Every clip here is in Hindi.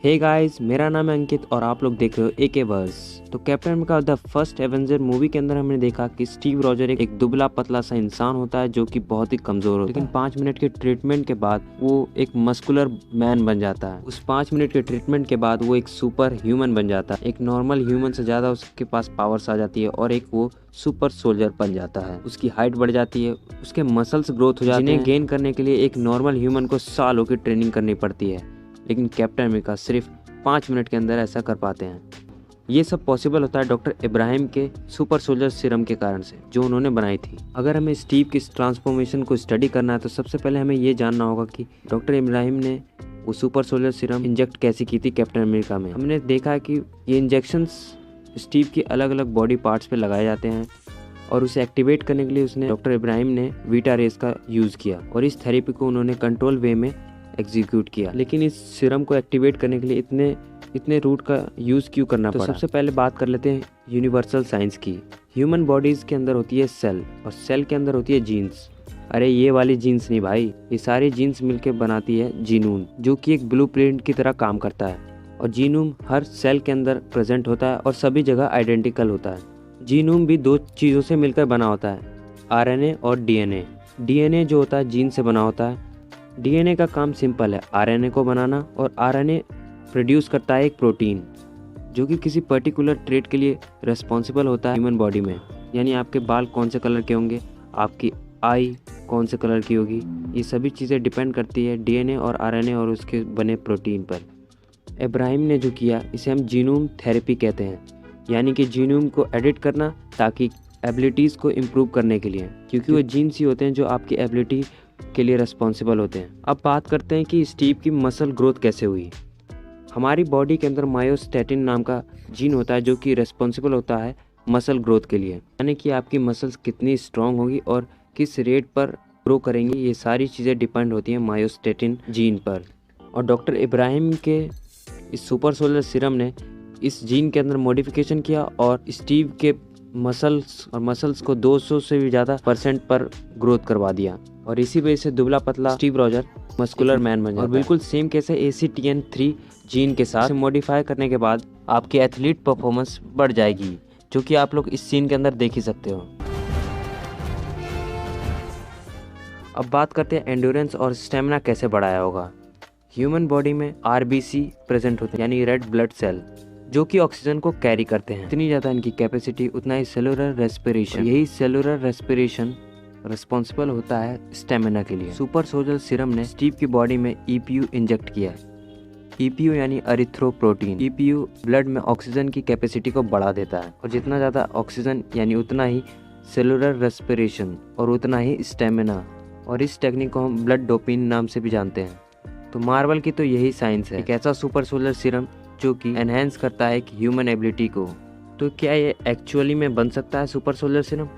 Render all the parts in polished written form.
हे गाइस, मेरा नाम है अंकित और आप लोग देख रहे हो एके वर्स। तो captain America the first Avenger movie के अंदर हमने देखा कि स्टीव रॉजर एक दुबला पतला सा इंसान होता है जो कि बहुत ही कमजोर होता है, लेकिन 5 मिनट के ट्रीटमेंट के बाद वो एक मस्कुलर मैन बन जाता है। उस 5 मिनट के ट्रीटमेंट के बाद वो एक सुपर ह्यूमन बन जाता है। एक नॉर्मल ह्यूमन से ज्यादा उसके पास पावर्स आ जाती है और एक वो सुपर सोल्जर बन जाता है। उसकी हाइट बढ़ जाती है, उसके मसल्स ग्रोथ हो जाते हैं, जिन्हें गेन करने के लिए एक नॉर्मल ह्यूमन को सालों की ट्रेनिंग करनी पड़ती है, लेकिन कैप्टन अमेरिका सिर्फ 5 मिनट के अंदर ऐसा कर पाते हैं। ये सब पॉसिबल होता है डॉक्टर इब्राहिम के सुपर सोल्जर सीरम के कारण से, जो उन्होंने बनाई थी। अगर हमें स्टीव की इस ट्रांसफॉर्मेशन को स्टडी करना है तो सबसे पहले हमें ये जानना होगा कि डॉक्टर इब्राहिम ने वो सुपर सोल्जर सीरम इंजेक्ट कैसे की थी कैप्टन अमेरिका में। हमने देखा है कि ये इंजेक्शंस स्टीव के अलग अलग बॉडी पार्ट्स पे लगाए जाते हैं और उसे एक्टिवेट करने के लिए उसने डॉक्टर इब्राहिम ने वीटा रेस का यूज़ किया और इस थेरेपी को उन्होंने कंट्रोल वे में एग्जीक्यूट किया। लेकिन इस सीरम को एक्टिवेट करने के लिए इतने रूट का यूज क्यों करना पड़ा? सबसे पहले बात कर लेते हैं यूनिवर्सल साइंस की। ह्यूमन बॉडीज के अंदर होती है सेल और सेल के अंदर होती है जीन्स। अरे ये वाली जीन्स नहीं भाई, ये सारी जीन्स मिलकर बनाती है जीनूम, जो कि एक ब्लूप्रिंट की तरह काम करता है। और जीनूम हर सेल के अंदर प्रेजेंट होता है और सभी जगह आइडेंटिकल होता है। जीनूम भी 2 चीज़ों से मिलकर बना होता है, आरएनए और डीएनए। डीएनए जो होता है जीन से बना होता है। डीएनए का काम सिंपल है, आरएनए को बनाना, और आरएनए प्रोड्यूस करता है एक प्रोटीन जो कि किसी पर्टिकुलर ट्रेट के लिए रिस्पॉन्सिबल होता है ह्यूमन बॉडी में। यानी आपके बाल कौन से कलर के होंगे, आपकी आई कौन से कलर की होगी, ये सभी चीज़ें डिपेंड करती है डीएनए और आरएनए और उसके बने प्रोटीन पर। इब्राहिम ने जो किया इसे हम जीनोम थेरेपी कहते हैं, यानी कि जीनोम को एडिट करना ताकि एबिलिटीज़ को इम्प्रूव करने के लिए, क्योंकि वो जीन्स ही होते हैं जो आपकी एबिलिटी के लिए रिस्पॉन्सिबल होते हैं। अब बात करते हैं कि स्टीव की मसल ग्रोथ कैसे हुई। हमारी बॉडी के अंदर मायोस्टेटिन नाम का जीन होता है जो कि रिस्पॉन्सिबल होता है मसल ग्रोथ के लिए, यानी कि आपकी मसल्स कितनी स्ट्रांग होगी और किस रेट पर ग्रो करेंगी, ये सारी चीज़ें डिपेंड होती हैं मायोस्टेटिन जीन पर। और डॉक्टर इब्राहिम के इस सुपर सोल्जर सीरम ने इस जीन के अंदर मॉडिफिकेशन किया और स्टीव के मसल्स को 200 से भी ज़्यादा % पर ग्रोथ करवा दिया, और इसी वजह से दुबला पतला स्टीव रॉजर मस्कुलर मैन बन जाता है। और बिल्कुल सेम कैसे ACTN3 जीन के साथ मॉडिफाई करने के बाद आपकी एथलीट परफॉर्मेंस बढ़ जाएगी, जो कि आप लोग इस सीन के अंदर देख ही सकते हो। अब बात करते हैं एंड्योरेंस और स्टेमिना कैसे बढ़ाया होगा। ह्यूमन बॉडी में RBC प्रेजेंट होते हैं, यानी रेड ब्लड सेल, जो कि ऑक्सीजन को कैरी करते हैं। इतनी ज़्यादा इनकी कैपेसिटी उतना ही सेलुलर रेस्पिरेशन, यही सेलुलर रेस्पिरेशन रिस्पॉन्सिबल होता है स्टेमिना के लिए। सुपर सोल्जर सीरम ने स्टीव की बॉडी में EPU इंजेक्ट किया है। EPU यानी एरिथ्रोप्रोटीन। EPU ब्लड में ऑक्सीजन की कैपेसिटी को बढ़ा देता है, और जितना ज़्यादा ऑक्सीजन यानी उतना ही सेलुलर रेस्पिरेशन और उतना ही स्टेमिना, और इस टेक्निक को हम ब्लड डोपिन नाम से भी जानते हैं। तो मार्वल की तो यही साइंस है, एक ऐसा सुपर सोल्जर सीरम जो कि एनहेंस करता है एक ह्यूमन एबिलिटी को। तो क्या ये एक्चुअली में बन सकता है सुपर सोल्जर सीरम?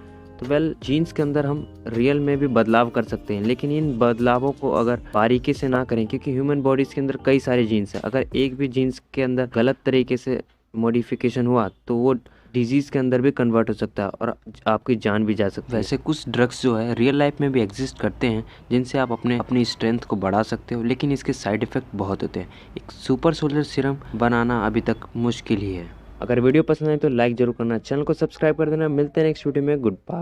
तो जीन्स के अंदर हम रियल में भी बदलाव कर सकते हैं, लेकिन इन बदलावों को अगर बारीकी से ना करें, क्योंकि ह्यूमन बॉडीज़ के अंदर कई सारे जीन्स हैं। अगर एक भी जीन्स के अंदर गलत तरीके से मॉडिफिकेशन हुआ तो वो डिजीज़ के अंदर भी कन्वर्ट हो सकता है और आपकी जान भी जा सकती है। वैसे कुछ ड्रग्स जो है रियल लाइफ में भी एग्जिस्ट करते हैं, जिनसे आप अपनी स्ट्रेंथ को बढ़ा सकते हो, लेकिन इसके साइड इफ़ेक्ट बहुत होते हैं। एक सुपर सोल्जर सीरम बनाना अभी तक मुश्किल ही है। अगर वीडियो पसंद आए तो लाइक जरूर करना, चैनल को सब्सक्राइब कर देना। मिलते हैं नेक्स्ट वीडियो में। Good bye.